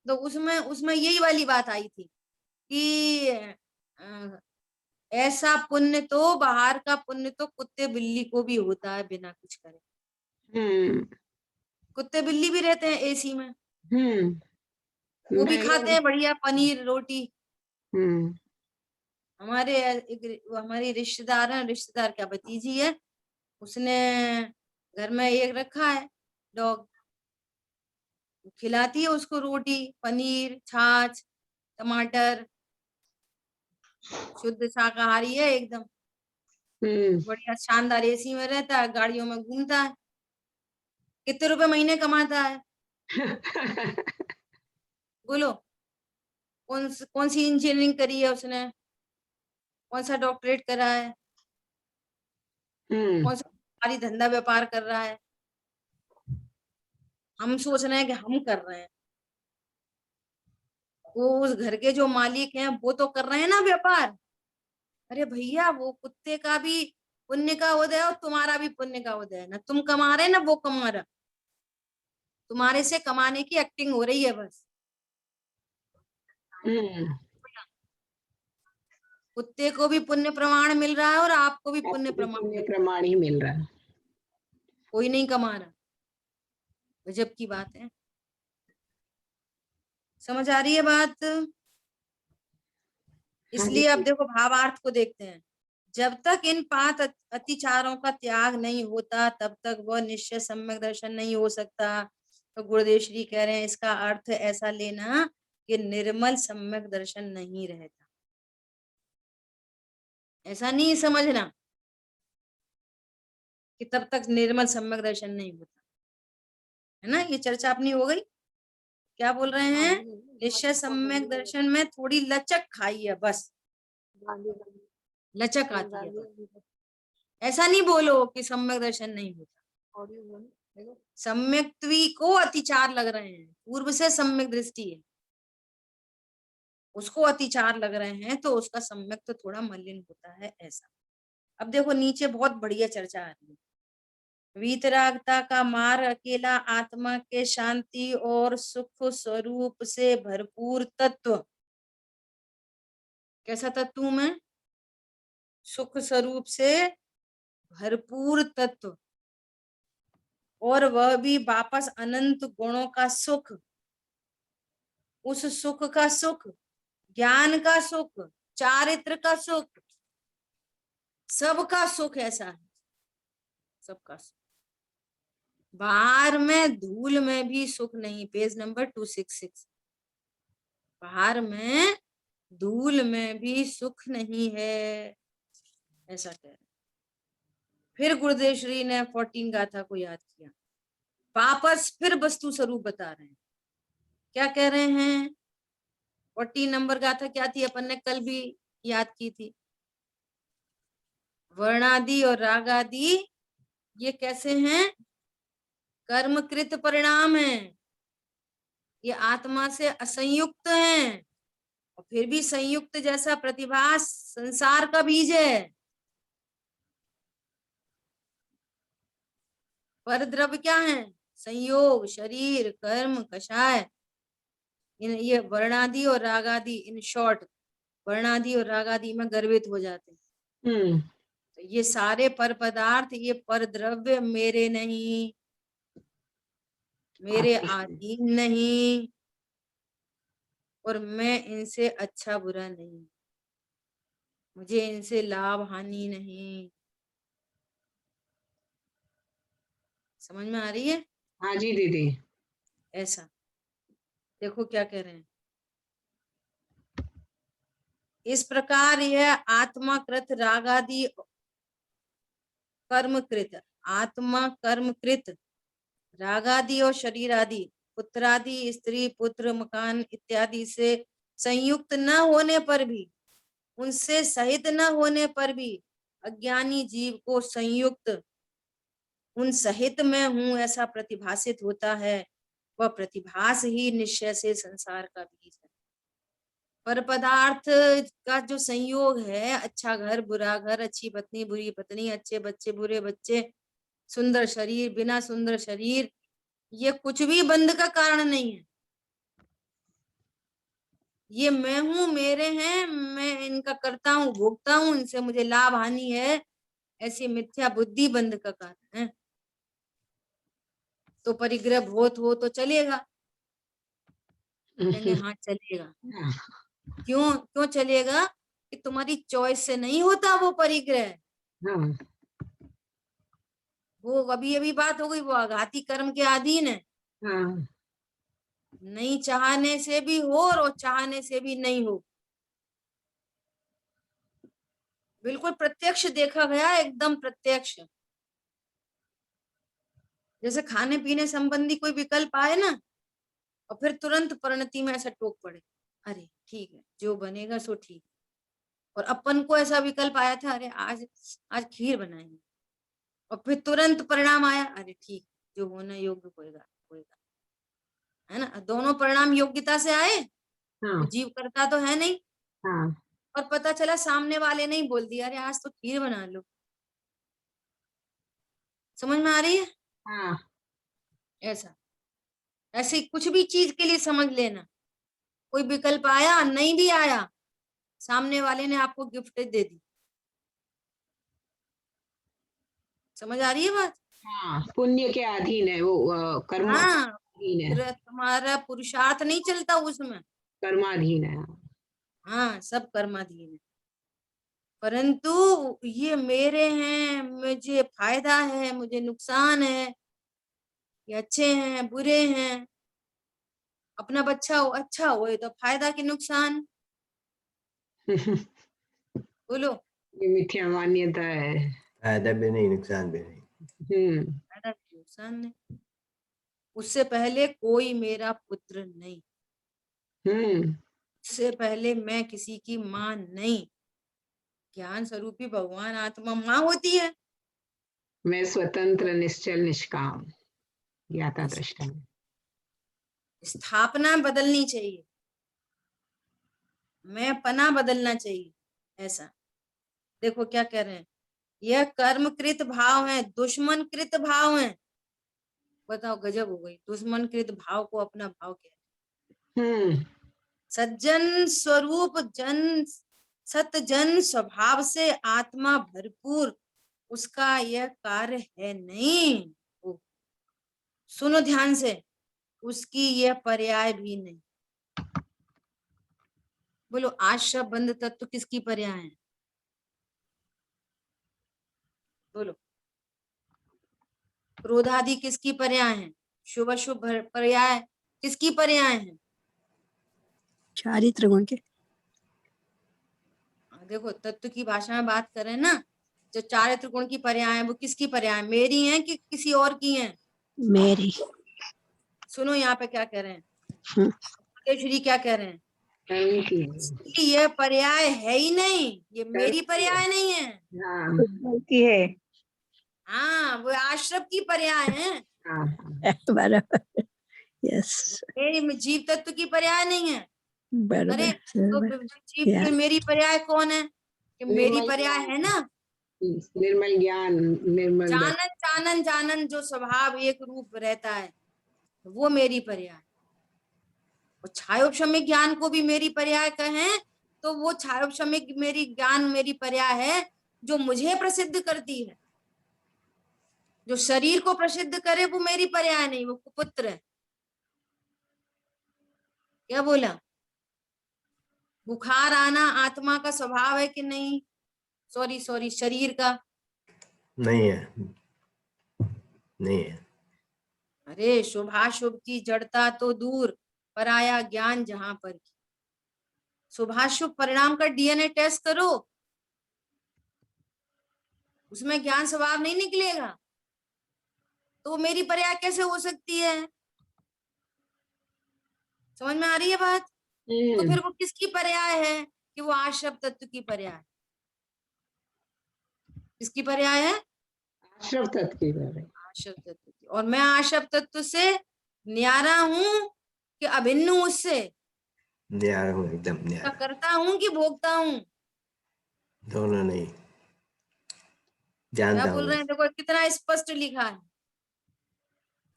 तो उसमें यही वाली बात आई थी कि ऐसा पुण्य तो, बाहर का पुण्य तो कुत्ते बिल्ली को भी होता है बिना कुछ करे। कुत्ते बिल्ली भी रहते हैं एसी में, वो भी खाते हैं बढ़िया पनीर रोटी। हमारी रिश्तेदार है, रिश्तेदार क्या भतीजी है, उसने घर में एक रखा है डॉग, खिलाती है उसको रोटी, पनीर, छाछ, टमाटर, शुद्ध शाकाहारी है एकदम, बढ़िया शानदार एसी में रहता है, गाड़ियों में घूमता है। कितने रुपए महीने कमाता है बोलो? कौन सी इंजीनियरिंग करी है उसने, कौन सा डॉक्टरेट करा है, कौन सा धंधा व्यापार कर रहा है। हम सोच रहे हैं कि हम कर रहे हैं, वो उस घर के जो मालिक हैं वो तो कर रहे हैं ना व्यापार। अरे भैया, वो कुत्ते का भी पुण्य का उदय और तुम्हारा भी पुण्य का उदय है ना, तुम कमा रहे ना वो कमा रहा, तुम्हारे से कमाने की एक्टिंग हो रही है बस। कुत्ते को भी पुण्य प्रमाण मिल रहा है और आपको भी पुण्य प्रमाण मिल रहा है, प्रमाण ही मिल रहा है। कोई नहीं कमा रहा। गजब की बात है। समझ आ रही है बात? इसलिए अब देखो भावार्थ को देखते हैं। जब तक इन 5 अतिचारों का त्याग नहीं होता तब तक वह निश्चय सम्यक दर्शन नहीं हो सकता। तो गुरुदेव श्री कह रहे हैं इसका अर्थ ऐसा लेना कि निर्मल सम्यक दर्शन नहीं रहता। ऐसा नहीं समझना कि तब तक निर्मल सम्यक दर्शन नहीं होता, है ना। ये चर्चा अपनी हो गई। क्या बोल रहे हैं? निश्चय सम्यक दर्शन में थोड़ी लचक खाई है बस, लचक आती है बस। ऐसा नहीं बोलो कि सम्यक दर्शन नहीं होता। सम्यक्त्वी को अतिचार लग रहे हैं, पूर्व से सम्यक दृष्टि है, उसको अतिचार लग रहे हैं तो उसका सम्यक तो थोड़ा मलिन होता है, ऐसा। अब देखो नीचे बहुत बढ़िया चर्चा आ रही है। वीतरागता का मार्ग अकेला आत्मा के शांति और सुख स्वरूप से भरपूर तत्व। कैसा तत्व में? सुख स्वरूप से भरपूर तत्व, और वह भी वापस अनंत गुणों का सुख। उस सुख का सुख, ज्ञान का सुख, चारित्र का सुख, सबका सुख ऐसा है, सबका सुख। बाहर में धूल में भी सुख नहीं। Page number 266। बाहर में धूल में भी सुख नहीं है, ऐसा कह रहे। फिर गुरुदेव श्री ने 14 गाथा को याद किया, वापस फिर वस्तु स्वरूप बता रहे हैं। क्या कह रहे हैं? 14 नंबर गाथा क्या थी? अपन ने कल भी याद की थी। वर्णादि और रागादि ये कैसे हैं? कर्मकृत परिणाम है। ये आत्मा से असंयुक्त हैं और फिर भी संयुक्त जैसा प्रतिभास संसार का बीज है। पर द्रव्य क्या है? संयोग, शरीर, कर्म, कषाय। ये वर्णादि और रागादि, इन शॉर्ट वर्णादि और रागादि में गर्वित हो जाते हैं। तो ये सारे पर पदार्थ, ये पर द्रव्य मेरे नहीं, मेरे अधीन नहीं, और मैं इनसे अच्छा बुरा नहीं, मुझे इनसे लाभ हानि नहीं। समझ में आ रही है? हाँ जी दीदी। ऐसा देखो क्या कह रहे हैं। इस प्रकार यह आत्माकृत रागादि कर्मकृत, आत्मा कर्मकृत रागादि और शरीर आदि, पुत्रादि, स्त्री, पुत्र, मकान इत्यादि से संयुक्त न होने पर भी, उनसे सहित न होने पर भी अज्ञानी जीव को संयुक्त, उन सहित में हूं ऐसा प्रतिभासित होता है। वह प्रतिभास ही निश्चय से संसार का बीज है। पर पदार्थ का जो संयोग है, अच्छा घर बुरा घर, अच्छी पत्नी बुरी पत्नी, अच्छे बच्चे बुरे बच्चे, सुंदर शरीर बिना सुंदर शरीर, ये कुछ भी बंध का कारण नहीं है। ये मैं हूं, मेरे हैं, मैं इनका करता हूं, भोगता हूं, इनसे मुझे लाभ हानि है, ऐसी मिथ्या बुद्धि बंध का कारण है। तो परिग्रह बहुत हो तो चलेगा? कहेंगे हाँ चलेगा। क्यों क्यों चलेगा? कि तुम्हारी चॉइस से नहीं होता वो परिग्रह। वो अभी अभी बात हो गई, वो आघाती कर्म के अधीन है। नहीं चाहने से भी हो और चाहने से भी नहीं हो। बिल्कुल प्रत्यक्ष देखा गया, एकदम प्रत्यक्ष। जैसे खाने पीने संबंधी कोई विकल्प आए ना, और फिर तुरंत परिणति में ऐसा टोक पड़े, अरे ठीक है जो बनेगा सो ठीक। और अपन को ऐसा विकल्प आया था, अरे आज आज खीर बनाएंगे, और फिर तुरंत परिणाम आया, अरे ठीक जो होना योग्य होएगा होएगा। है ना, दोनों परिणाम योग्यता से आए, हाँ जीव करता तो है नहीं, हाँ और पता चला सामने वाले ने ही बोल दिया अरे आज तो खीर बना लो। समझ में आ रही है? हाँ ऐसा, ऐसे कुछ भी चीज के लिए समझ लेना, कोई विकल्प आया नहीं भी आया, सामने वाले ने आपको गिफ्ट दे दी। समझ आ रही है बात? हाँ, पुण्य के अधीन है वो, कर्म हाँ, अधीन है, फिर तुम्हारा पुरुषार्थ नहीं चलता उसमें। कर्माधीन है। हाँ, सब कर्माधीन है, परंतु ये मेरे हैं, मुझे फायदा है, मुझे नुकसान है, ये अच्छे हैं बुरे हैं, अपना बच्चा हो अच्छा हो तो फायदा कि नुकसान, बोलो? ये मिथ्या मान्यता है। फायदा भी नहीं नुकसान भी नहीं। फायदा कि नुकसान नहीं। उससे पहले कोई मेरा पुत्र नहीं, उससे पहले मैं किसी की मां नहीं। ज्ञान स्वरूपी भगवान आत्मा मां होती है। मैं स्वतंत्र निश्चल निष्काम ज्ञाता दृष्टा। स्थापना बदलनी चाहिए, मैं पना बदलना चाहिए। ऐसा देखो क्या कह रहे हैं, यह कर्मकृत भाव है, दुश्मन कृत भाव है। बताओ, गजब हो गई, दुश्मन कृत भाव को अपना भाव कह, सज्जन स्वरूप जन, सतजन स्वभाव से आत्मा भरपूर, उसका यह कार्य है नहीं। ओ, सुनो ध्यान से, उसकी यह पर्याय भी नहीं। बोलो, आश्रय बंध तत्व किसकी पर्याय है? बोलो, क्रोधादि किसकी पर्याय है? शुभ अशुभ पर्याय किसकी पर्याय है? चारित्र गुण के। देखो, तत्व की भाषा में बात करें ना, जो चारित्र गुण की पर्याय है वो किसकी पर्याय, मेरी है कि किसी और की है? मेरी। सुनो यहाँ पे क्या कह रहे हैं, श्री क्या कह रहे हैं, ये पर्याय है ही नहीं, ये मेरी पर्याय नहीं है। गलती है। हाँ, वो आश्रम की पर्याय है, बराबर। यस, मेरी जीव तत्व की पर्याय नहीं है। अरे बराबर। तो जीव की मेरी पर्याय कौन है? कि मेरी पर्याय है ना, निर्मल ज्ञान, निर्मल जानन जानन जानन, जो स्वभाव एक रूप रहता है वो मेरी पर्याय। और छायोपशमिक ज्ञान को भी मेरी पर्याय कहें तो वो छायोपशमिक मेरी ज्ञान मेरी पर्याय है जो मुझे प्रसिद्ध करती है। जो शरीर को प्रसिद्ध करे वो मेरी पर्याय नहीं, वो पुत्र है। क्या बोला? बुखार आना आत्मा का स्वभाव है कि नहीं? सॉरी शरीर का नहीं है, नहीं है। अरे शुभाशुभ की जड़ता तो दूर, पर आया ज्ञान जहां पर की। शुभाशुभ परिणाम का डीएनए टेस्ट करो, उसमें ज्ञान स्वभाव नहीं निकलेगा तो मेरी पर्याय कैसे हो सकती है? समझ में आ रही है बात? तो फिर वो किसकी पर्याय है? कि वो आश्रव तत्व की पर्याय। किसकी पर्याय है? आश्रव तत्व की पर्याय। आश्रव तत्व की। और मैं आश्रव तत्व से न्यारा हूं कि अभिन्न हूं उससे? न्यारा हूँ, एकदम न्यारा। करता हूं कि भोगता हूं? दोनों नहीं, क्या जानता बोल हूँ रहे हैं? बस। देखो कितना स्पष्ट लिखा है।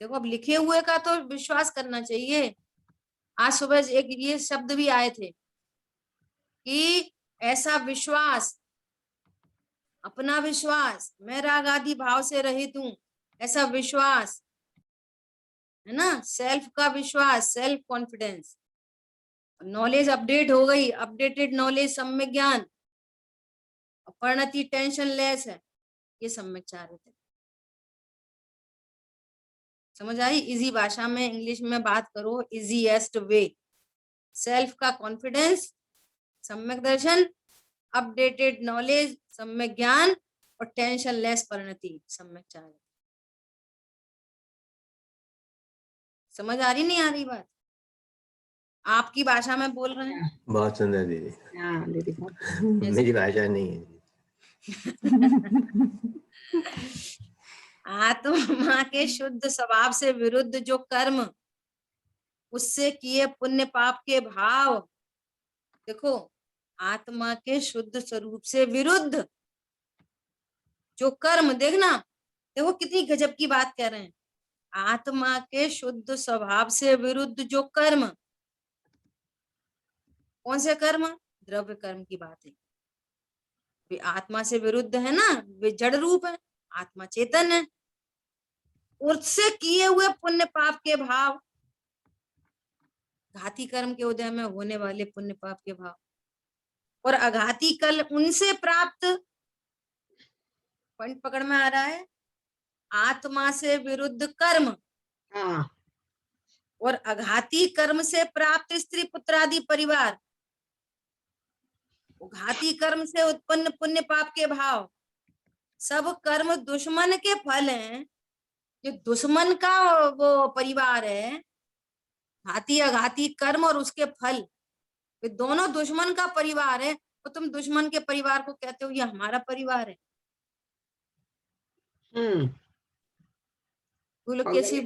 देखो, अब लिखे हुए का तो विश्वास करना चाहिए। आज सुबह एक ये शब्द भी आए थे कि ऐसा विश्वास, अपना विश्वास, मैं राग आदि भाव से रहित हूं, ऐसा विश्वास है ना, सेल्फ का विश्वास, सेल्फ कॉन्फिडेंस। नॉलेज अपडेट हो गई, अपडेटेड नॉलेज, सम्यक ज्ञान, परिणति टेंशन लेस है, ये सम्यक चारित्र। समझ आई? इजी भाषा में इंग्लिश में बात करो, इजीएस्ट वे, सेल्फ का कॉन्फिडेंस, सम्यक दर्शन, अपडेटेड नॉलेज, सम्यक ज्ञान, और टेंशन लेस परिणति, सम्यक चारित्र। समझ आ रही नहीं आ रही बात? आपकी भाषा में बोल रहे हैं। बहुत सुंदर दीदी। हाँ दीदी, मेरी भाषा नहीं है। आत्मा के शुद्ध स्वभाव से विरुद्ध जो कर्म उससे किए पुण्य पाप के भाव, देखो आत्मा के शुद्ध स्वरूप से विरुद्ध जो कर्म, देखना देखो कितनी गजब की बात कह रहे हैं, आत्मा के शुद्ध स्वभाव से विरुद्ध जो कर्म, कौन से कर्म? द्रव्य कर्म की बात है। वे आत्मा से विरुद्ध है ना, वे जड़ रूप है, आत्मा चेतन है। उससे किए हुए पुण्य पाप के भाव, घाती कर्म के उदय में होने वाले पुण्य पाप के भाव, और अघाती कल उनसे प्राप्त, पॉइंट पकड़ में आ रहा है, आत्मा से विरुद्ध कर्म हाँ और अघाती कर्म से प्राप्त स्त्री पुत्र आदि परिवार, घाती कर्म से उत्पन्न पुण्य पाप के भाव, सब कर्म दुश्मन के फल हैं। जो दुश्मन का वो परिवार है, घाती अघाती कर्म और उसके फल, ये दोनों दुश्मन का परिवार है। तो तुम दुश्मन के परिवार को कहते हो ये हमारा परिवार है। तू लोग कैसी,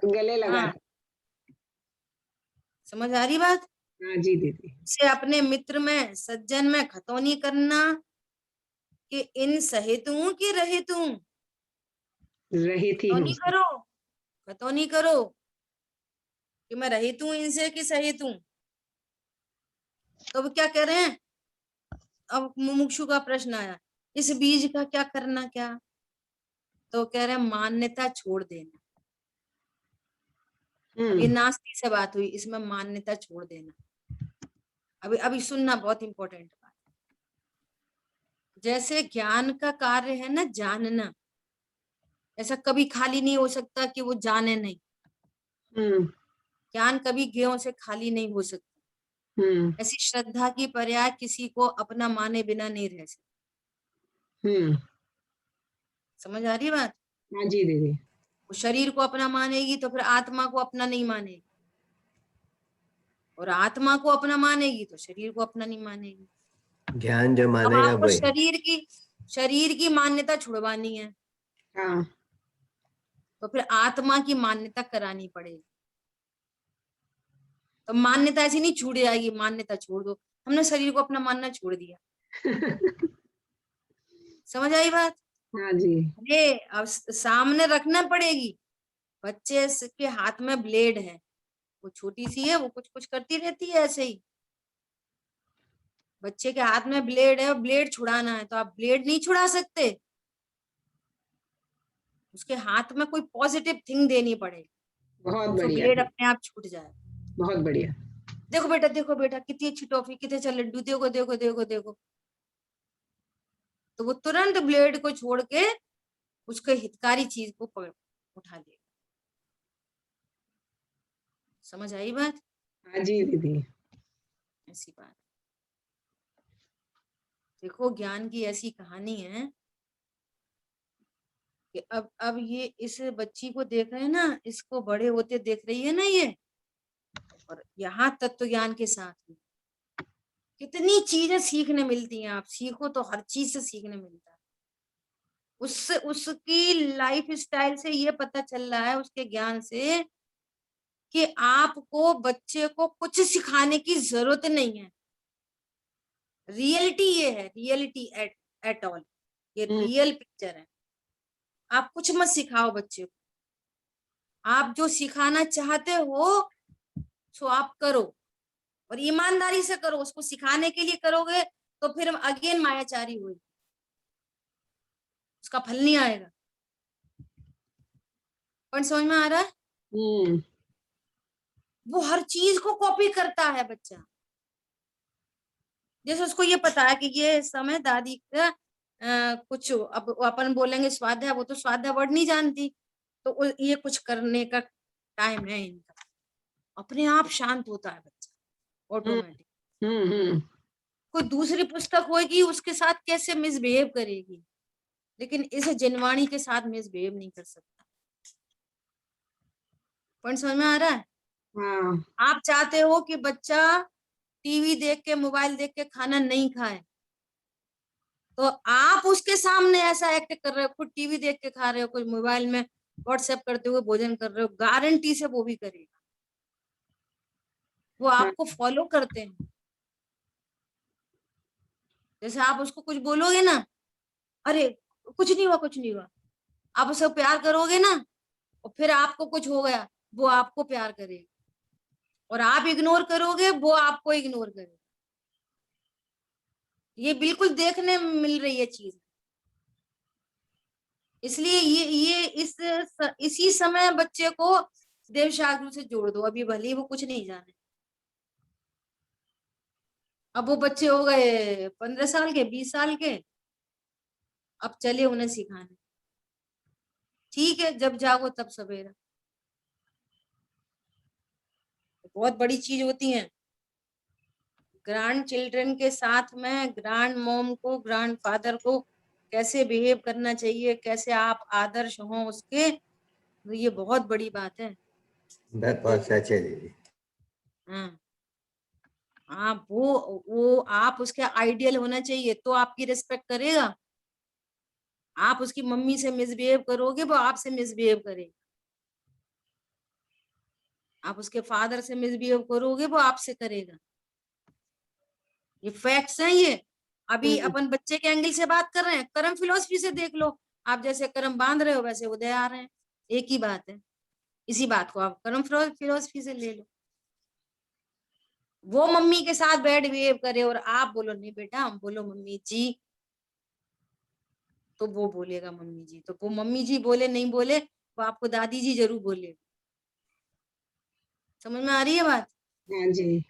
गले लगा हाँ समझ आ रही बात? हाँ जी दीदी। से अपने मित्र में सज्जन में खतौनी करना कि इन सहितुं की रहितुं, रहित ही हूँ। खतौनी करो, खतौनी करो कि मैं रहित हूं इनसे कि सहित हूं। तो अब क्या कह रहे हैं, अब मुमुक्षु का प्रश्न आया, इस बीज का क्या करना क्या? तो कह रहे हैं मान्यता छोड़ देना। अब ये नास्ती से बात हुई, इसमें मान्यता छोड़ देना। अभी अभी सुनना, बहुत इंपॉर्टेंट बात। जैसे ज्ञान का कार्य है ना जानना, ऐसा कभी खाली नहीं हो सकता कि वो जाने नहीं। ज्ञान कभी ज्ञों से खाली नहीं हो सकता। ऐसी श्रद्धा की पर्याय किसी को अपना माने बिना नहीं रह सकती। समझ आ रही बात? हाँ जी दीदी। वो शरीर को अपना मानेगी तो फिर आत्मा को अपना नहीं मानेगी, और आत्मा को अपना मानेगी तो शरीर को अपना नहीं मानेगी। ज्ञान जो अब मानेगा आपको वही। शरीर की मान्यता छुड़वानी है, हाँ तो फिर आत्मा की मान्यता करानी पड़ेगी। तो मान्यता ऐसी नहीं छूट जाएगी, मान्यता छोड़ दो, हमने शरीर को अपना मानना छोड़ दिया। समझ आई बात? हाँ जी। अरे अब सामने रखना पड़ेगी। बच्चे के हाथ में ब्लेड है, वो छोटी सी है, वो कुछ कुछ करती रहती है ऐसे ही। बच्चे के हाथ में ब्लेड है, ब्लेड छुड़ाना है तो आप ब्लेड नहीं छुड़ा सकते, उसके हाथ में कोई पॉजिटिव थिंग देनी पड़ेगी, बहुत तो बढ़िया। ब्लेड अपने आप छूट जाए। बहुत बढ़िया। देखो बेटा कितनी अच्छी टॉफी, कितने अच्छा लड्डू, देखो देखो देखो देखो, तो वो तुरंत ब्लेड को छोड़ के उसके हितकारी चीज को उठा देगा। समझ आई बात? हाँ जी दीदी। ऐसी बात। देखो ज्ञान की ऐसी कहानी है कि अब ये इस बच्ची को देख रहे हैं ना, इसको बड़े होते देख रही है ना ये, और यहाँ तत्व ज्ञान के साथ में कितनी चीजें सीखने मिलती हैं। आप सीखो तो हर चीज से सीखने मिलता है। उससे उसकी लाइफ स्टाइल से ये पता चल रहा है, उसके ज्ञान से, कि आपको बच्चे को कुछ सिखाने की जरूरत नहीं है। रियलिटी ये है, रियलिटी एट ऑल, ये रियल पिक्चर है। आप कुछ मत सिखाओ बच्चे को, आप जो सिखाना चाहते हो सो आप करो, और ईमानदारी से करो। उसको सिखाने के लिए करोगे तो फिर अगेन मायाचारी हुई, उसका फल नहीं आएगा। पॉइंट समझ में आ रहा है? वो हर चीज को कॉपी करता है बच्चा। जैसे उसको ये पता है कि ये समय दादी का कुछ, अब अपन बोलेंगे स्वाध्याय, वो तो स्वाध्याय वर्ड नहीं जानती, तो ये कुछ करने का टाइम है इनका, अपने आप शांत होता है बच्चा ऑटोमेटिक। कोई दूसरी पुस्तक होगी उसके साथ कैसे मिसबिहेव करेगी, लेकिन इस जिनवाणी के साथ मिसबिहेव नहीं कर सकता। पॉइंट समझ में आ रहा है? हाँ। आप चाहते हो कि बच्चा टीवी देख के, मोबाइल देख के खाना नहीं खाए, तो आप उसके सामने ऐसा एक्ट कर रहे हो, खुद टीवी देख के खा रहे हो, कुछ मोबाइल में व्हाट्सएप करते हुए भोजन कर रहे हो, गारंटी से वो भी करेगा। वो आपको फॉलो करते हैं। जैसे आप उसको कुछ बोलोगे ना, अरे कुछ नहीं हुआ, कुछ नहीं हुआ, आप उसे प्यार करोगे ना, और फिर आपको कुछ हो गया, वो आपको प्यार करेगा, और आप इग्नोर करोगे, वो आपको इग्नोर करेगा। ये बिल्कुल देखने में मिल रही है चीज। इसलिए इसी समय बच्चे को देव शास्त्र से जोड़ दो, अभी भले ही वो कुछ नहीं जाने। अब वो बच्चे हो गए 15 साल के, 20 साल के, अब चले उन्हें सिखाने। ठीक है, जब जागो तब सवेरा। बहुत बड़ी चीज होती है। ग्रैंड चिल्ड्रन के साथ में ग्रैंड मॉम को, ग्रैंड फादर को कैसे बिहेव करना चाहिए, कैसे आप आदर्श हो उसके, तो ये बहुत बड़ी बात है। बहुत सच है दीदी। हाँ, आप वो आप उसके आइडियल होना चाहिए, तो आपकी रिस्पेक्ट करेगा। आप उसकी मम्मी से मिसबिहेव करोगे, वो आपसे मिसबिहेव करेगा। आप उसके फादर से मिसबिहेव करोगे, वो आपसे करेगा। ये फैक्ट्स हैं ये। अभी अपन बच्चे के एंगल से बात कर रहे हैं, कर्म फिलोसफी से देख लो। आप जैसे कर्म बांध रहे हो, वैसे उदय आ रहे हैं, एक ही बात है। इसी बात को आप कर्म फिलोसफी से ले लो। वो मम्मी के साथ बैड बिहेव करे और आप बोलो नहीं बेटा, हम बोलो मम्मी जी, तो वो बोलेगा मम्मी जी। तो वो मम्मी जी बोले नहीं बोले, वो आपको दादी जी जरूर बोले। समझ में आ रही है बात? हाँ जी।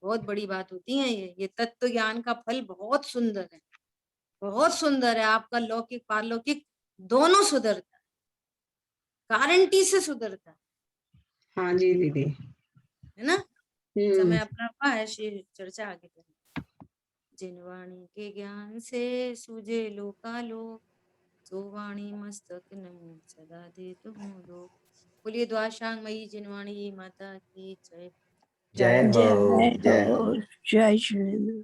बहुत बड़ी बात होती है ये तत्व ज्ञान का फल बहुत सुंदर है, बहुत सुंदर है। आपका लौकिक पारलौकिक दोनों सुधरता है, गारंटी से सुधरता हाँ जी दीदी। है ना। समय अपना हुआ है, चर्चा आगे करें। जिन वाणी के ज्ञान से सूझे लोकालोक, सो वाणी मस्तक नमो सदा दे तुम लोग। बोलिए द्वाशांगमयी जिनवाणी माता की जय। जय हो, जय जय हो। हो, जय श्री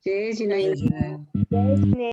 जय जिनेंद्र।